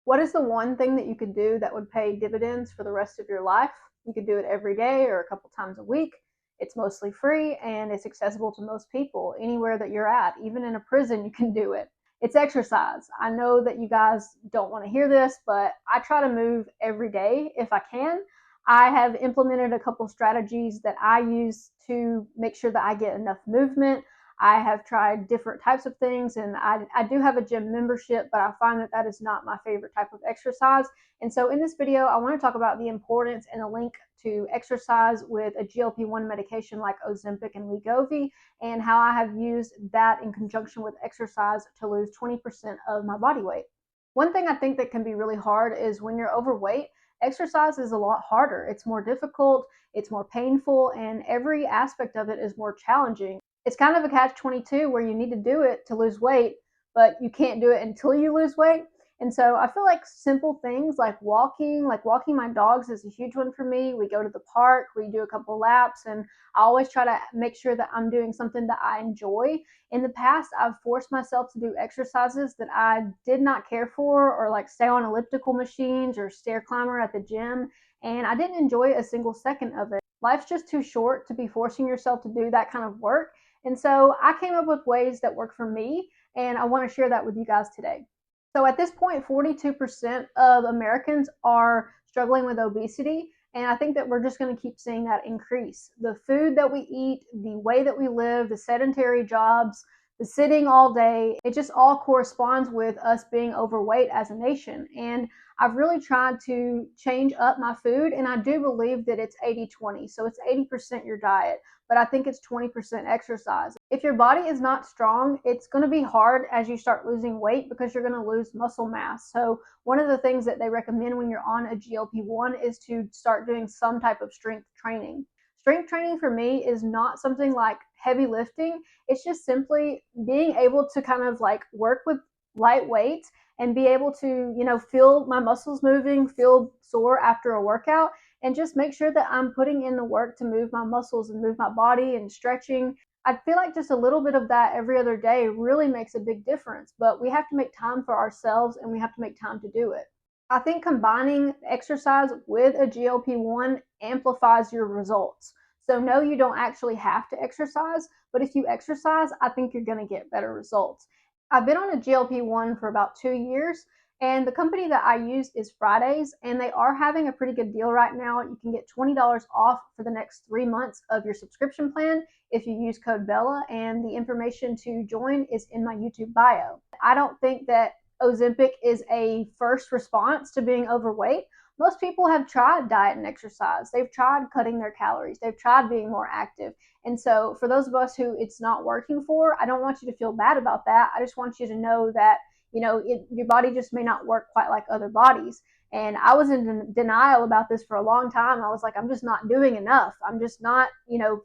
What is the one thing that you could do that would pay dividends for the rest of your life? You could do it every day or a couple times a week. It's mostly free and it's accessible to most people anywhere that you're at. Even in a prison, you can do it. It's exercise. I know that you guys don't want to hear this, but I try to move every day if I can. I have implemented a couple strategies that I use to make sure that I get enough movement. I have tried different types of things, and I do have a gym membership, but I find that that is not my favorite type of exercise. And so in this video, I want to talk about the importance and a link to exercise with a GLP-1 medication like Ozempic and Wegovy, and how I have used that in conjunction with exercise to lose 20% of my body weight. One thing I think that can be really hard is when you're overweight, exercise is a lot harder. It's more difficult, it's more painful, and every aspect of it is more challenging. It's kind of a catch-22 where you need to do it to lose weight, but you can't do it until you lose weight. And so I feel like simple things like walking my dogs is a huge one for me. We go to the park, we do a couple laps, and I always try to make sure that I'm doing something that I enjoy. In the past, I've forced myself to do exercises that I did not care for, or like stay on elliptical machines or stair climber at the gym, and I didn't enjoy a single second of it. Life's just too short to be forcing yourself to do that kind of work. And so I came up with ways that work for me, and I want to share that with you guys today. So at this point, 42% of Americans are struggling with obesity, and I think that we're just going to keep seeing that increase. The food that we eat, the way that we live, the sedentary jobs, the sitting all day, it just all corresponds with us being overweight as a nation. And I've really tried to change up my food, and I do believe that it's 80-20. So it's 80% your diet, but I think it's 20% exercise. If your body is not strong, it's going to be hard as you start losing weight because you're going to lose muscle mass. So one of the things that they recommend when you're on a GLP-1 is to start doing some type of strength training. Strength training for me is not something like heavy lifting. It's just simply being able to kind of like work with light weights and be able to, feel my muscles moving, feel sore after a workout, and just make sure that I'm putting in the work to move my muscles and move my body and stretching. I feel like just a little bit of that every other day really makes a big difference, but we have to make time for ourselves and we have to make time to do it. I think combining exercise with a GLP-1 amplifies your results. So no, you don't actually have to exercise, but if you exercise, I think you're going to get better results. I've been on a GLP-1 for about 2 years, and the company that I use is Fridays, and they are having a pretty good deal right now. You can get $20 off for the next 3 months of your subscription plan if you use code Bella, and the information to join is in my YouTube bio. I don't think that Ozempic is a first response to being overweight. Most people have tried diet and exercise. They've tried cutting their calories. They've tried being more active. And so for those of us who it's not working for, I don't want you to feel bad about that. I just want you to know that, your body just may not work quite like other bodies. And I was in denial about this for a long time. I was like, I'm just not doing enough. I'm just not,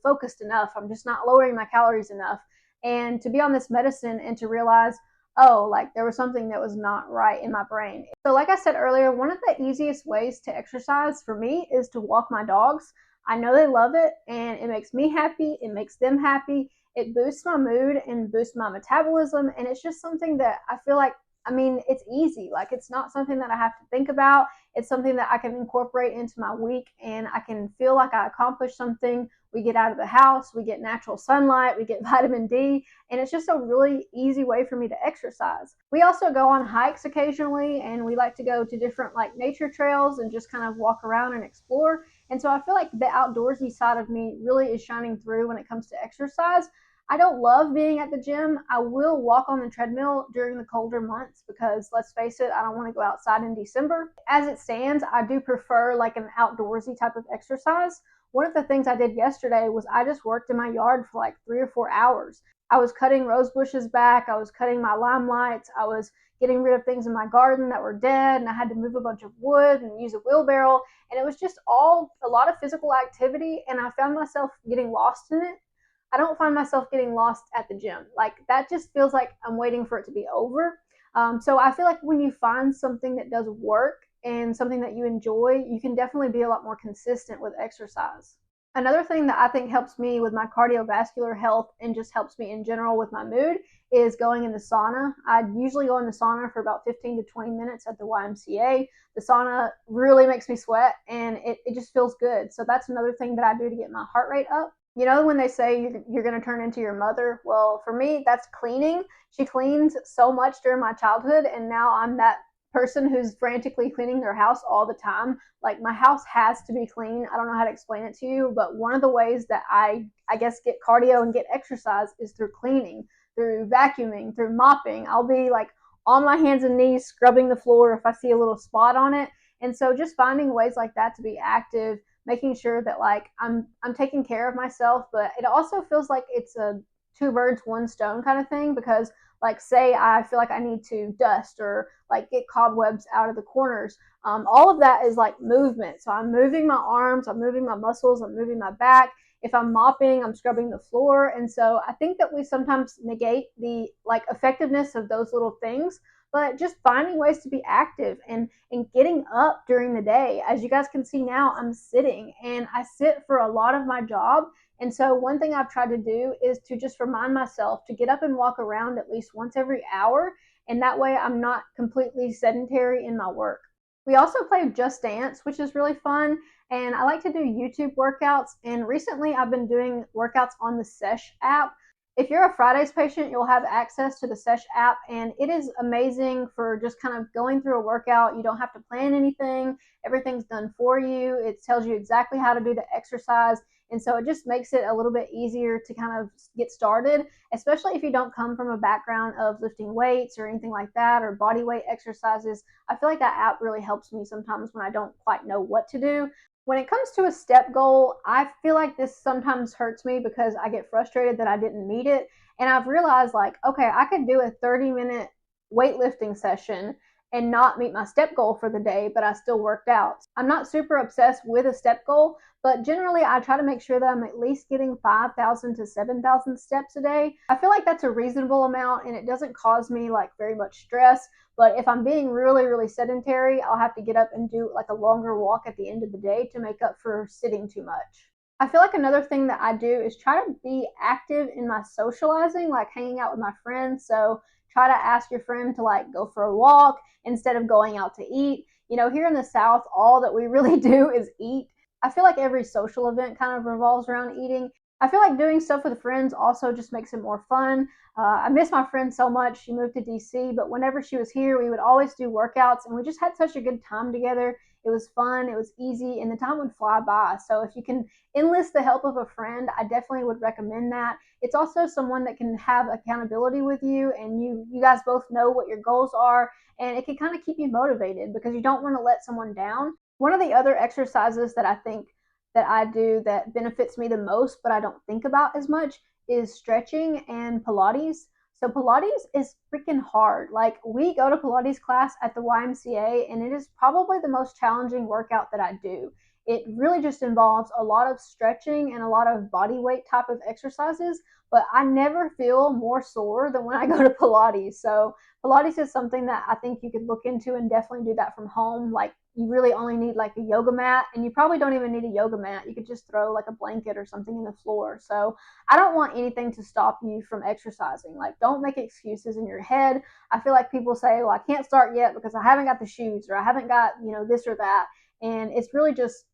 focused enough. I'm just not lowering my calories enough. And to be on this medicine and to realize, oh, like there was something that was not right in my brain. So like I said earlier, one of the easiest ways to exercise for me is to walk my dogs. I know they love it, and it makes me happy. It makes them happy. It boosts my mood and boosts my metabolism. And it's just something that I feel like, it's easy. Like it's not something that I have to think about. It's something that I can incorporate into my week, and I can feel like I accomplished something. We get out of the house, we get natural sunlight, we get vitamin D, and it's just a really easy way for me to exercise. We also go on hikes occasionally, and we like to go to different like nature trails and just kind of walk around and explore. And so I feel like the outdoorsy side of me really is shining through when it comes to exercise. I don't love being at the gym. I will walk on the treadmill during the colder months because, let's face it, I don't want to go outside in December. As it stands, I do prefer like an outdoorsy type of exercise. One of the things I did yesterday was I just worked in my yard for like 3 or 4 hours. I was cutting rose bushes back. I was cutting my limelights. I was getting rid of things in my garden that were dead, and I had to move a bunch of wood and use a wheelbarrow. And it was just all a lot of physical activity, and I found myself getting lost in it. I don't find myself getting lost at the gym. Like that just feels like I'm waiting for it to be over. So I feel like when you find something that does work and something that you enjoy, you can definitely be a lot more consistent with exercise. Another thing that I think helps me with my cardiovascular health and just helps me in general with my mood is going in the sauna. I usually go in the sauna for about 15 to 20 minutes at the YMCA. The sauna really makes me sweat and it just feels good. So that's another thing that I do to get my heart rate up. You know, when they say you're going to turn into your mother? Well, for me, that's cleaning. She cleans so much during my childhood, and now I'm that person who's frantically cleaning their house all the time. Like, my house has to be clean. I don't know how to explain it to you, but one of the ways that I guess get cardio and get exercise is through cleaning, through vacuuming, through mopping. I'll be like on my hands and knees scrubbing the floor if I see a little spot on it. And so just finding ways like that to be active, making sure that like I'm taking care of myself, but it also feels like it's a two birds one stone kind of thing, because like say I feel like I need to dust or like get cobwebs out of the corners. All of that is like movement. So I'm moving my arms, I'm moving my muscles, I'm moving my back. If I'm mopping, I'm scrubbing the floor. And so I think that we sometimes negate the like effectiveness of those little things, but just finding ways to be active and getting up during the day. As you guys can see now, I'm sitting and I sit for a lot of my job. And so one thing I've tried to do is to just remind myself to get up and walk around at least once every hour. And that way I'm not completely sedentary in my work. We also play Just Dance, which is really fun. And I like to do YouTube workouts. And recently I've been doing workouts on the Sesh app. If you're a Fridays patient, you'll have access to the Sesh app, and it is amazing for just kind of going through a workout. You don't have to plan anything. Everything's done for you. It tells you exactly how to do the exercise. And so it just makes it a little bit easier to kind of get started, especially if you don't come from a background of lifting weights or anything like that, or body weight exercises. I feel like that app really helps me sometimes when I don't quite know what to do. When it comes to a step goal, I feel like this sometimes hurts me because I get frustrated that I didn't meet it. And I've realized, like, okay, I could do a 30-minute weightlifting session and not meet my step goal for the day, but I still worked out. I'm not super obsessed with a step goal, but generally I try to make sure that I'm at least getting 5,000 to 7,000 steps a day. I feel like that's a reasonable amount and it doesn't cause me like very much stress. But if I'm being really, really sedentary, I'll have to get up and do like a longer walk at the end of the day to make up for sitting too much. I feel like another thing that I do is try to be active in my socializing, like hanging out with my friends. So try to ask your friend to like go for a walk instead of going out to eat. You know, here in the South, all that we really do is eat. I feel like every social event kind of revolves around eating. I feel like doing stuff with friends also just makes it more fun. I miss my friend so much. She moved to DC, but whenever she was here, we would always do workouts, and we just had such a good time together. It was fun, it was easy, and the time would fly by. So if you can enlist the help of a friend, I definitely would recommend that. It's also someone that can have accountability with you, and you guys both know what your goals are, and it can kind of keep you motivated because you don't want to let someone down. One of the other exercises that I think that I do that benefits me the most, but I don't think about as much, is stretching and Pilates. So Pilates is freaking hard. Like, we go to Pilates class at the YMCA, and it is probably the most challenging workout that I do. It really just involves a lot of stretching and a lot of body weight type of exercises, but I never feel more sore than when I go to Pilates. So Pilates is something that I think you could look into and definitely do that from home. Like, you really only need like a yoga mat, and you probably don't even need a yoga mat. You could just throw like a blanket or something in the floor. So I don't want anything to stop you from exercising. Like, don't make excuses in your head. I feel like people say, well, I can't start yet because I haven't got the shoes, or I haven't got, this or that. And it's really just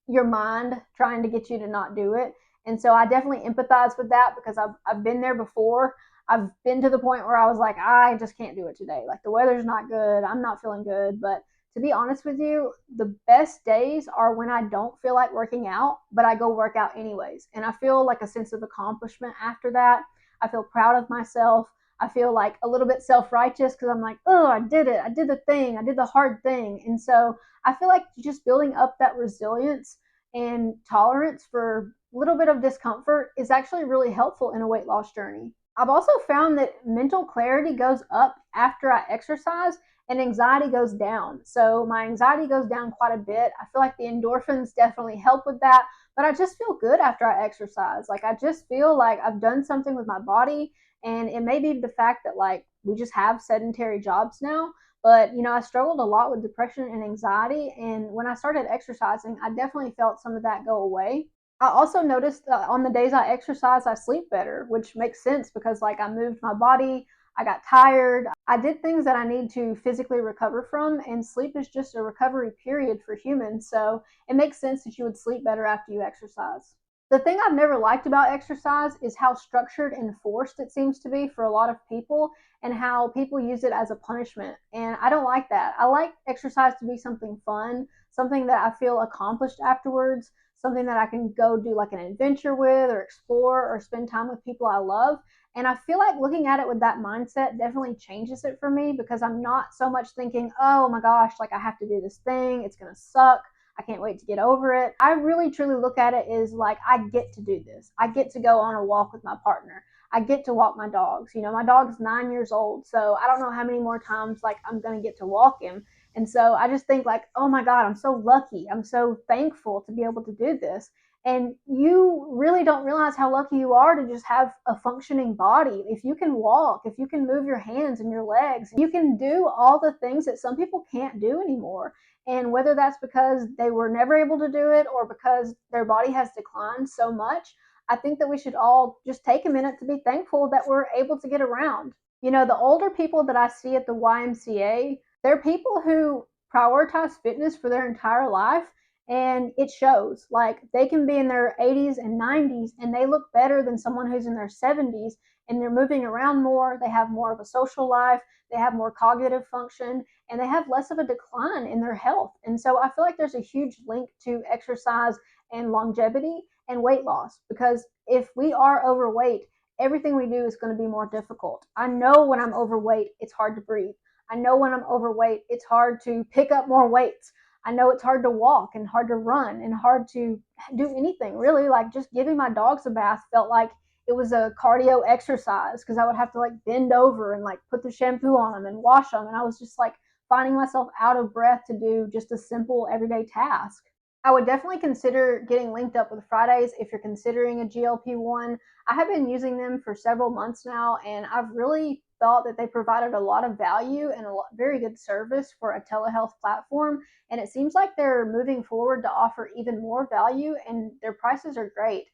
your mind trying to get you to not do it. And so I definitely empathize with that because I've been there before. I've been to the point where I was like, I just can't do it today. Like, the weather's not good. I'm not feeling good. But to be honest with you, the best days are when I don't feel like working out, but I go work out anyways. And I feel like a sense of accomplishment after that. I feel proud of myself. I feel like a little bit self-righteous because I'm like, oh, I did it. I did the thing. I did the hard thing. And so I feel like just building up that resilience and tolerance for a little bit of discomfort is actually really helpful in a weight loss journey. I've also found that mental clarity goes up after I exercise and anxiety goes down. So my anxiety goes down quite a bit. I feel like the endorphins definitely help with that, but I just feel good after I exercise. Like, I just feel like I've done something with my body, and it may be the fact that like we just have sedentary jobs now, but I struggled a lot with depression and anxiety, and when I started exercising, I definitely felt some of that go away. I also noticed that on the days I exercise, I sleep better, which makes sense because like I moved my body, I got tired, I did things that I need to physically recover from, and sleep is just a recovery period for humans. So it makes sense that you would sleep better after you exercise. The thing I've never liked about exercise is how structured and forced it seems to be for a lot of people, and how people use it as a punishment. And I don't like that. I like exercise to be something fun, something that I feel accomplished afterwards, something that I can go do like an adventure with or explore or spend time with people I love. And I feel like looking at it with that mindset definitely changes it for me, because I'm not so much thinking, oh my gosh, like I have to do this thing, it's going to suck, I can't wait to get over it. I really truly look at it as like I get to do this. I get to go on a walk with my partner. I get to walk my dogs. You know, my dog's 9 years old, so I don't know how many more times like I'm gonna get to walk him. And so I just think like, oh my God, I'm so lucky. I'm so thankful to be able to do this. And you really don't realize how lucky you are to just have a functioning body. If you can walk, if you can move your hands and your legs, you can do all the things that some people can't do anymore. And whether that's because they were never able to do it or because their body has declined so much, I think that we should all just take a minute to be thankful that we're able to get around. You know, the older people that I see at the YMCA, they're people who prioritize fitness for their entire life, and it shows. Like they can be in their 80s and 90s and they look better than someone who's in their 70s, and they're moving around more, they have more of a social life, they have more cognitive function, and they have less of a decline in their health. And so I feel like there's a huge link to exercise and longevity and weight loss, because if we are overweight, everything we do is going to be more difficult. I know when I'm overweight, it's hard to breathe. I know when I'm overweight, it's hard to pick up more weights. I know it's hard to walk and hard to run and hard to do anything really. Like just giving my dogs a bath felt like it was a cardio exercise, because I would have to like bend over and like put the shampoo on them and wash them. And I was just like finding myself out of breath to do just a simple everyday task. I would definitely consider getting linked up with Fridays if you're considering a GLP-1. I have been using them for several months now, and I've really thought that they provided a lot of value and very good service for a telehealth platform. And it seems like they're moving forward to offer even more value, and their prices are great.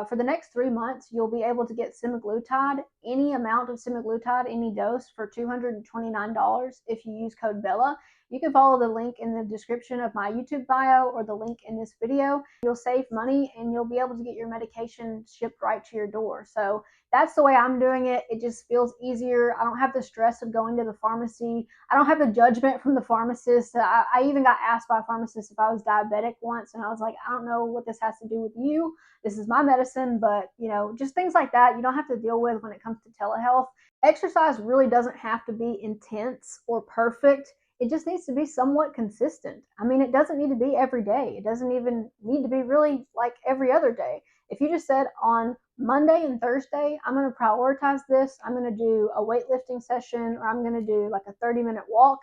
For the next 3 months, you'll be able to get semaglutide, any amount of semaglutide, any dose, for $229 if you use code BELLA. You can follow the link in the description of my YouTube bio or the link in this video. You'll save money and you'll be able to get your medication shipped right to your door. So that's the way I'm doing it. It just feels easier. I don't have the stress of going to the pharmacy. I don't have the judgment from the pharmacist. I even got asked by a pharmacist if I was diabetic once, and I was like, I don't know what this has to do with you. This is my medicine. But you know, just things like that you don't have to deal with when it comes to telehealth. Exercise really doesn't have to be intense or perfect. It just needs to be somewhat consistent. I mean, it doesn't need to be every day. It doesn't even need to be really like every other day. If you just said on Monday and Thursday, I'm going to prioritize this, I'm going to do a weightlifting session, or I'm going to do like a 30-minute walk,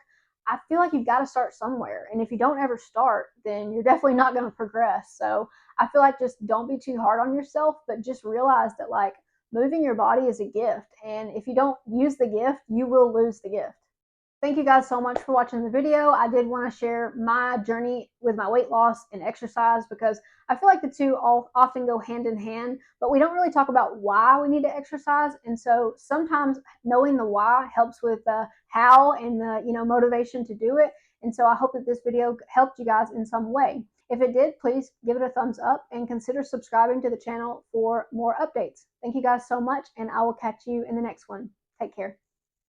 I feel like you've got to start somewhere. And if you don't ever start, then you're definitely not going to progress. So I feel like just don't be too hard on yourself, but just realize that like moving your body is a gift. And if you don't use the gift, you will lose the gift. Thank you guys so much for watching the video. I did want to share my journey with my weight loss and exercise, because I feel like the two all often go hand in hand, but we don't really talk about why we need to exercise. And so sometimes knowing the why helps with the how and the motivation to do it. And so I hope that this video helped you guys in some way. If it did, please give it a thumbs up and consider subscribing to the channel for more updates. Thank you guys so much, and I will catch you in the next one. Take care.